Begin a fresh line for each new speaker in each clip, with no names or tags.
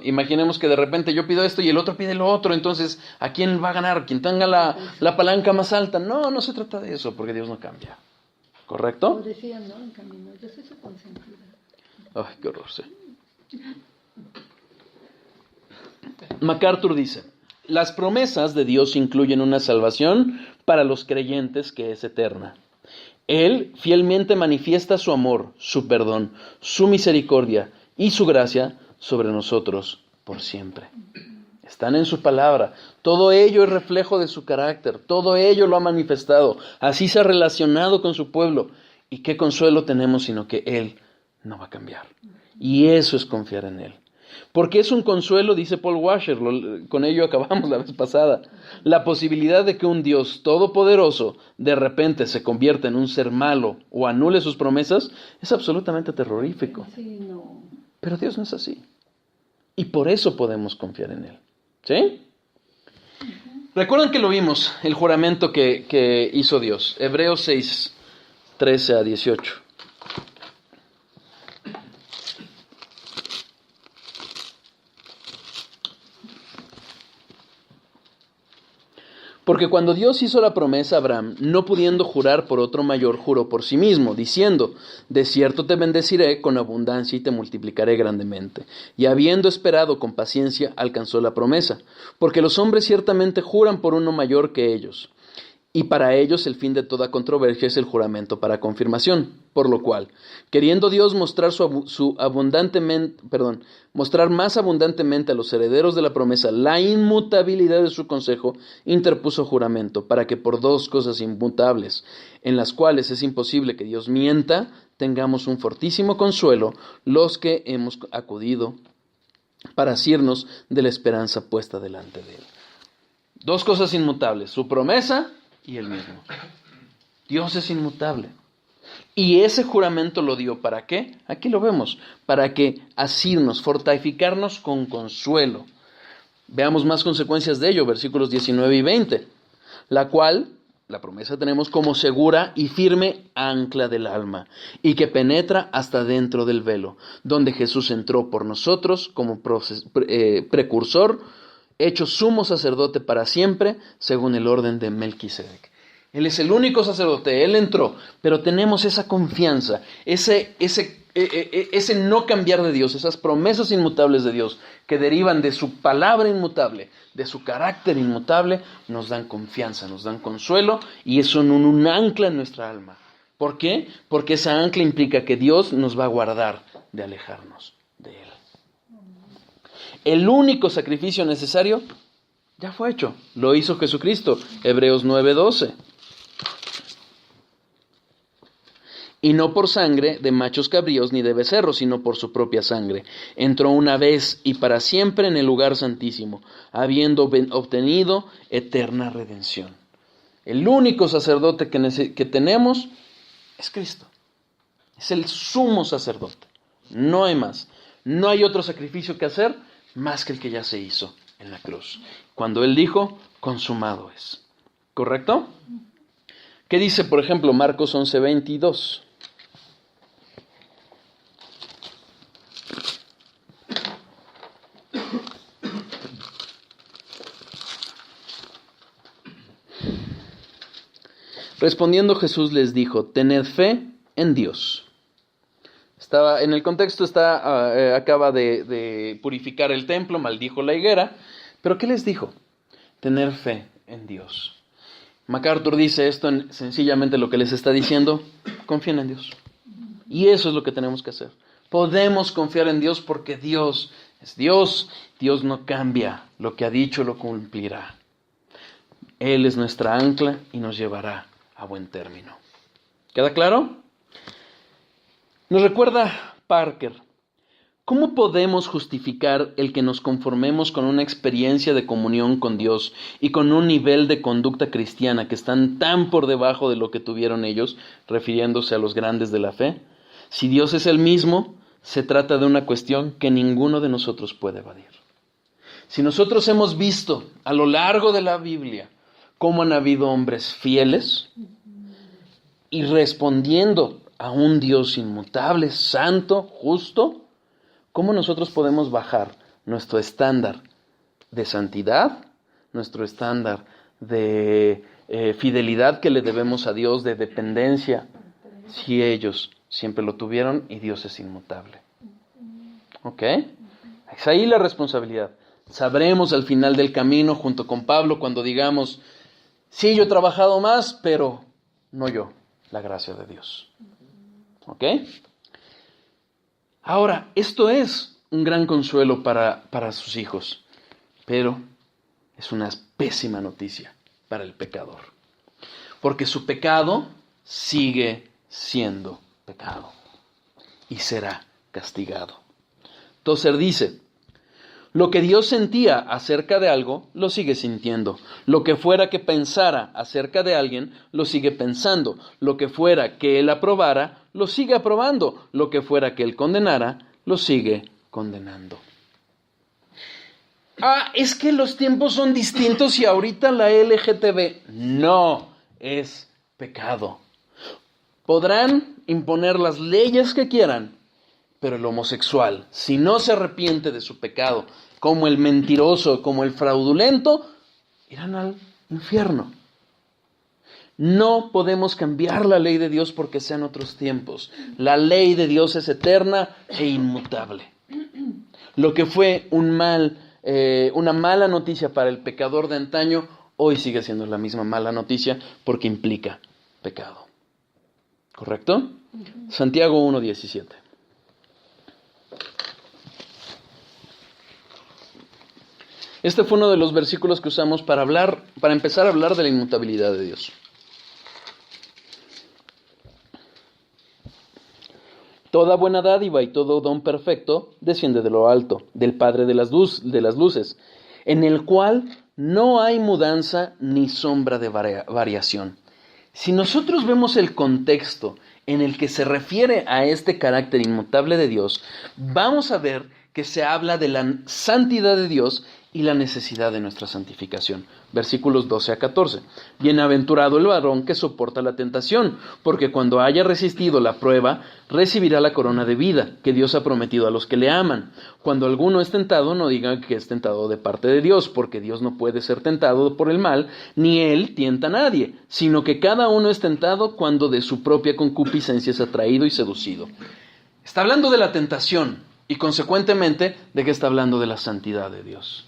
Imaginemos que de repente yo pido esto y el otro pide lo otro, entonces, ¿a quién va a ganar? ¿Quién tenga la palanca más alta? No, no se trata de eso, porque Dios no cambia. ¿Correcto?
Lo decía, ¿no? En camino, yo soy su consentida.
Ay, qué horror, sí. MacArthur dice, las promesas de Dios incluyen una salvación para los creyentes que es eterna. Él fielmente manifiesta su amor, su perdón, su misericordia y su gracia sobre nosotros por siempre. Están en su palabra. Todo ello es reflejo de su carácter. Todo ello lo ha manifestado. Así se ha relacionado con su pueblo. ¿Y qué consuelo tenemos sino que Él no va a cambiar? Y eso es confiar en Él. Porque es un consuelo, dice Paul Washer, con ello acabamos la vez pasada, la posibilidad de que un Dios todopoderoso de repente se convierta en un ser malo o anule sus promesas es absolutamente terrorífico.
Sí, no.
Pero Dios no es así. Y por eso podemos confiar en Él. ¿Sí? Recuerdan que lo vimos, el juramento que hizo Dios. Hebreos 6, 13 a 18. Porque cuando Dios hizo la promesa a Abraham, no pudiendo jurar por otro mayor, juró por sí mismo, diciendo, de cierto te bendeciré con abundancia y te multiplicaré grandemente. Y habiendo esperado con paciencia, alcanzó la promesa. Porque los hombres ciertamente juran por uno mayor que ellos. Y para ellos el fin de toda controversia es el juramento para confirmación, por lo cual, queriendo Dios mostrar mostrar más abundantemente a los herederos de la promesa la inmutabilidad de su consejo, interpuso juramento, para que por dos cosas inmutables, en las cuales es imposible que Dios mienta, tengamos un fortísimo consuelo los que hemos acudido para asirnos de la esperanza puesta delante de Él. Dos cosas inmutables, su promesa y Él mismo. Dios es inmutable. Y ese juramento lo dio ¿para qué? Aquí lo vemos, para que asirnos, fortificarnos con consuelo. Veamos más consecuencias de ello, versículos 19 y 20. La cual, la promesa tenemos como segura y firme ancla del alma, y que penetra hasta dentro del velo, donde Jesús entró por nosotros como precursor, hecho sumo sacerdote para siempre, según el orden de Melquisedec. Él es el único sacerdote, Él entró, pero tenemos esa confianza, ese no cambiar de Dios, esas promesas inmutables de Dios que derivan de su palabra inmutable, de su carácter inmutable, nos dan confianza, nos dan consuelo y son un ancla en nuestra alma. ¿Por qué? Porque esa ancla implica que Dios nos va a guardar de alejarnos de Él. El único sacrificio necesario ya fue hecho, lo hizo Jesucristo, Hebreos 9:12. Y no por sangre de machos cabríos ni de becerros, sino por su propia sangre. Entró una vez y para siempre en el lugar santísimo, habiendo obtenido eterna redención. El único sacerdote que tenemos es Cristo. Es el sumo sacerdote. No hay más. No hay otro sacrificio que hacer más que el que ya se hizo en la cruz. Cuando Él dijo, consumado es. ¿Correcto? ¿Qué dice, por ejemplo, Marcos 11:22? Respondiendo Jesús les dijo, tened fe en Dios. En el contexto acaba de purificar el templo, maldijo la higuera, pero ¿qué les dijo? Tener fe en Dios. MacArthur dice esto sencillamente lo que les está diciendo, confíen en Dios. Y eso es lo que tenemos que hacer. Podemos confiar en Dios porque Dios es Dios. Dios no cambia, lo que ha dicho lo cumplirá. Él es nuestra ancla y nos llevará a buen término. ¿Queda claro? Nos recuerda Parker, ¿cómo podemos justificar el que nos conformemos con una experiencia de comunión con Dios y con un nivel de conducta cristiana que están tan por debajo de lo que tuvieron ellos, refiriéndose a los grandes de la fe? Si Dios es el mismo, se trata de una cuestión que ninguno de nosotros puede evadir. Si nosotros hemos visto a lo largo de la Biblia cómo han habido hombres fieles y respondiendo a un Dios inmutable, santo, justo, ¿cómo nosotros podemos bajar nuestro estándar de santidad, nuestro estándar de fidelidad que le debemos a Dios, de dependencia, si ellos siempre lo tuvieron y Dios es inmutable. ¿Ok? Es ahí la responsabilidad. Sabremos al final del camino junto con Pablo cuando digamos, sí, yo he trabajado más, pero no yo, la gracia de Dios. ¿Ok? Ahora, esto es un gran consuelo para sus hijos, pero es una pésima noticia para el pecador, porque su pecado sigue siendo pecado y será castigado. Tozer dice, lo que Dios sentía acerca de algo, lo sigue sintiendo. Lo que fuera que pensara acerca de alguien, lo sigue pensando. Lo que fuera que Él aprobara, lo sigue aprobando. Lo que fuera que Él condenara, lo sigue condenando. Es que los tiempos son distintos y ahorita la LGTB no es pecado. Podrán imponer las leyes que quieran, pero el homosexual, si no se arrepiente de su pecado, como el mentiroso, como el fraudulento, irán al infierno. No podemos cambiar la ley de Dios porque sean otros tiempos. La ley de Dios es eterna e inmutable. Lo que fue una mala noticia para el pecador de antaño, hoy sigue siendo la misma mala noticia porque implica pecado. ¿Correcto? Santiago 1:17. Este fue uno de los versículos que usamos para empezar a hablar de la inmutabilidad de Dios. Toda buena dádiva y todo don perfecto desciende de lo alto, del Padre de las luces, en el cual no hay mudanza ni sombra de variación. Si nosotros vemos el contexto en el que se refiere a este carácter inmutable de Dios, vamos a ver que se habla de la santidad de Dios y la necesidad de nuestra santificación. Versículos 12 a 14. Bienaventurado el varón que soporta la tentación, porque cuando haya resistido la prueba, recibirá la corona de vida que Dios ha prometido a los que le aman. Cuando alguno es tentado, no diga que es tentado de parte de Dios, porque Dios no puede ser tentado por el mal, ni Él tienta a nadie, sino que cada uno es tentado cuando de su propia concupiscencia es atraído y seducido. Está hablando de la tentación y consecuentemente de que está hablando de la santidad de Dios.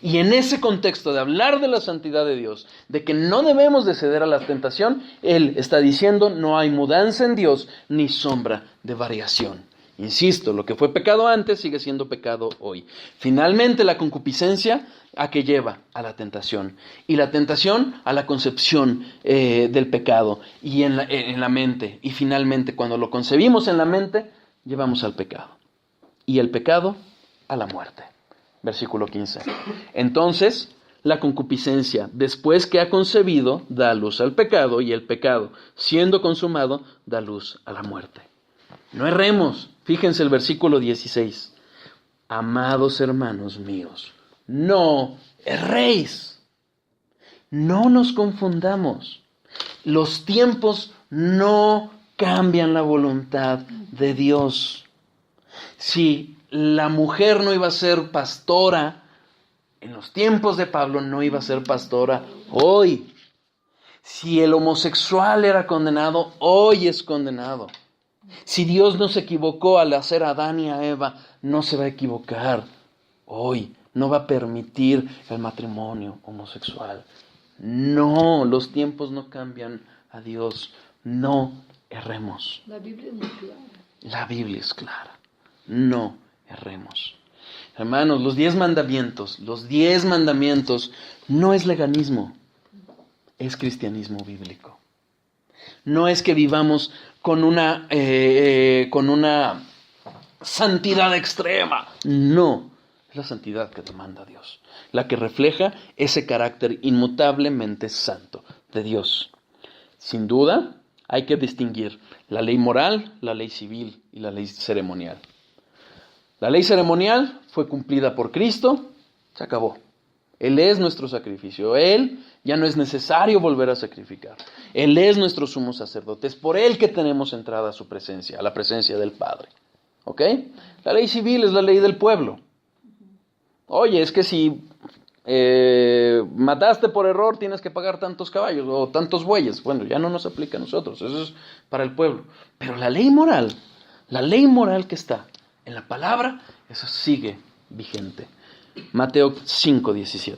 Y en ese contexto de hablar de la santidad de Dios, de que no debemos de ceder a la tentación, Él está diciendo no hay mudanza en Dios ni sombra de variación. Insisto, lo que fue pecado antes sigue siendo pecado hoy. Finalmente la concupiscencia ¿a qué lleva? A la tentación. Y la tentación a la concepción del pecado y en la mente. Y finalmente cuando lo concebimos en la mente, llevamos al pecado. Y el pecado a la muerte. Versículo 15. Entonces, la concupiscencia, después que ha concebido, da luz al pecado, y el pecado, siendo consumado, da luz a la muerte. No erremos. Fíjense el versículo 16. Amados hermanos míos, no erréis. No nos confundamos. Los tiempos no cambian la voluntad de Dios. Si la mujer no iba a ser pastora, en los tiempos de Pablo no iba a ser pastora hoy. Si el homosexual era condenado, hoy es condenado. Si Dios no se equivocó al hacer a Adán y a Eva, no se va a equivocar hoy. No va a permitir el matrimonio homosexual. No, los tiempos no cambian a Dios. No erremos.
La Biblia es muy clara.
La Biblia es clara. No erremos. Hermanos, los 10 mandamientos no es legalismo, es cristianismo bíblico. No es que vivamos con una santidad extrema. No, es la santidad que demanda Dios, la que refleja ese carácter inmutablemente santo de Dios. Sin duda, hay que distinguir la ley moral, la ley civil y la ley ceremonial. La ley ceremonial fue cumplida por Cristo, se acabó. Él es nuestro sacrificio. Él ya no es necesario volver a sacrificar. Él es nuestro sumo sacerdote. Es por Él que tenemos entrada a su presencia, a la presencia del Padre. ¿Ok? La ley civil es la ley del pueblo. Oye, es que si mataste por error tienes que pagar tantos caballos o tantos bueyes. Bueno, ya no nos aplica a nosotros, eso es para el pueblo. Pero la ley moral que está en la palabra, eso sigue vigente. Mateo 5:17.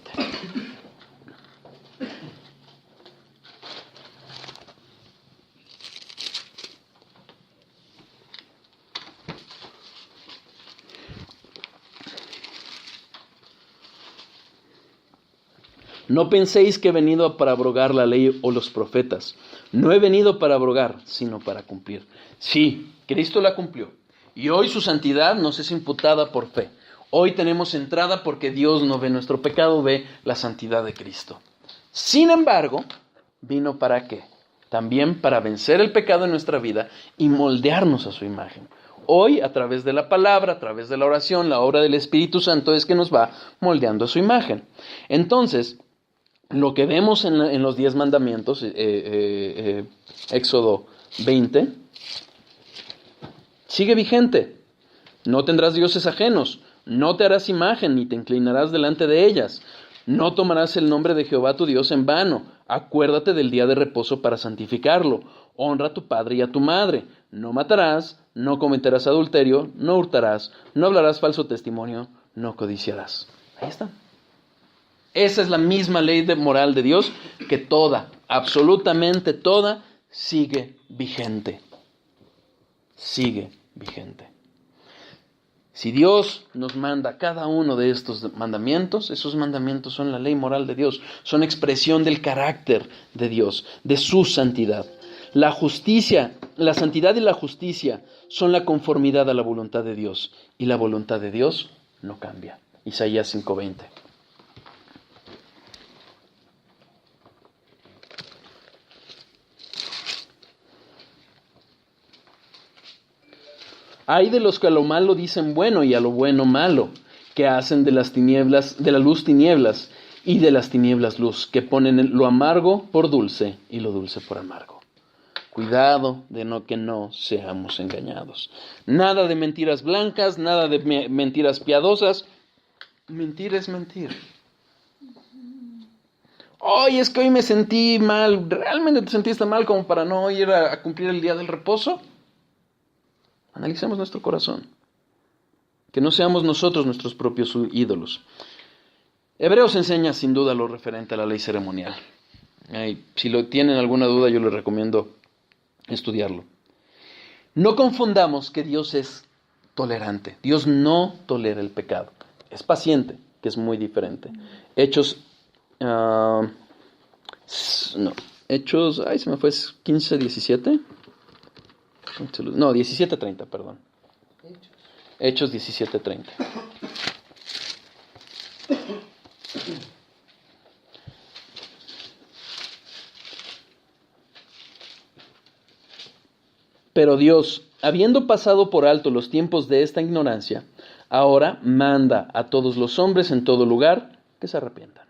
No penséis que he venido para abrogar la ley o los profetas. No he venido para abrogar, sino para cumplir. Sí, Cristo la cumplió. Y hoy su santidad nos es imputada por fe. Hoy tenemos entrada porque Dios no ve nuestro pecado, ve la santidad de Cristo. Sin embargo, ¿vino para qué? También para vencer el pecado en nuestra vida y moldearnos a su imagen. Hoy, a través de la palabra, a través de la oración, la obra del Espíritu Santo es que nos va moldeando a su imagen. Entonces, lo que vemos en los 10 mandamientos, Éxodo 20, sigue vigente. No tendrás dioses ajenos, no te harás imagen, ni te inclinarás delante de ellas. No tomarás el nombre de Jehová tu Dios en vano. Acuérdate del día de reposo para santificarlo. Honra a tu padre y a tu madre. No matarás, no cometerás adulterio, no hurtarás, no hablarás falso testimonio, no codiciarás. Ahí está. Esa es la misma ley moral de Dios que toda, absolutamente toda, sigue vigente. Sigue vigente. Si Dios nos manda cada uno de estos mandamientos, esos mandamientos son la ley moral de Dios, son expresión del carácter de Dios, de su santidad. La justicia, la santidad y la justicia son la conformidad a la voluntad de Dios, y la voluntad de Dios no cambia. Isaías 5:20. Hay de los que a lo malo dicen bueno y a lo bueno malo, que hacen de las tinieblas, de la luz tinieblas y de las tinieblas luz, que ponen lo amargo por dulce y lo dulce por amargo. Cuidado de que no seamos engañados. Nada de mentiras blancas, nada de mentiras piadosas. Mentir es mentir. Oye, es que hoy me sentí mal. ¿Realmente te sentiste mal como para no ir a cumplir el día del reposo? Analicemos nuestro corazón. Que no seamos nosotros nuestros propios ídolos. Hebreos enseña sin duda lo referente a la ley ceremonial. Si tienen alguna duda, yo les recomiendo estudiarlo. No confundamos que Dios es tolerante. Dios no tolera el pecado. Es paciente, que es muy diferente. Hechos, se me fue 15:17. No, 17:30, perdón. Hechos 17:30. Pero Dios, habiendo pasado por alto los tiempos de esta ignorancia, ahora manda a todos los hombres en todo lugar que se arrepientan.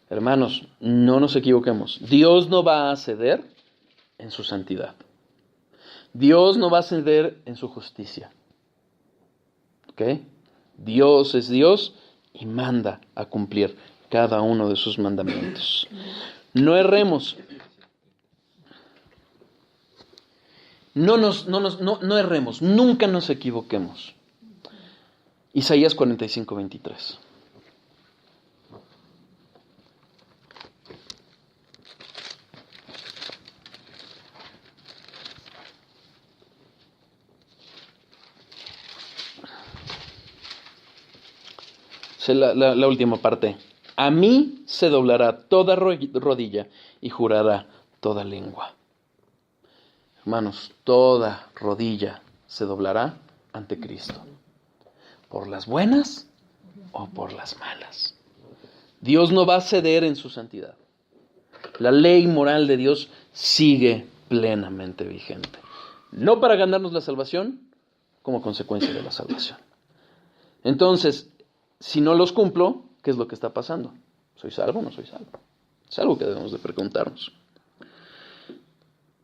Hermanos, no nos equivoquemos. Dios no va a ceder en su santidad. Dios no va a ceder en su justicia. ¿Ok? Dios es Dios y manda a cumplir cada uno de sus mandamientos. No erremos. No erremos, nunca nos equivoquemos. Isaías 45:23. La última parte. A mí se doblará toda rodilla y jurará toda lengua. Hermanos, toda rodilla se doblará ante Cristo. ¿Por las buenas o por las malas? Dios no va a ceder en su santidad. La ley moral de Dios sigue plenamente vigente. No para ganarnos la salvación, como consecuencia de la salvación. Entonces, si no los cumplo, ¿qué es lo que está pasando? ¿Soy salvo o no soy salvo? Es algo que debemos de preguntarnos.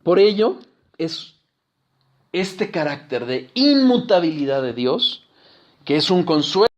Por ello, es este carácter de inmutabilidad de Dios, que es un consuelo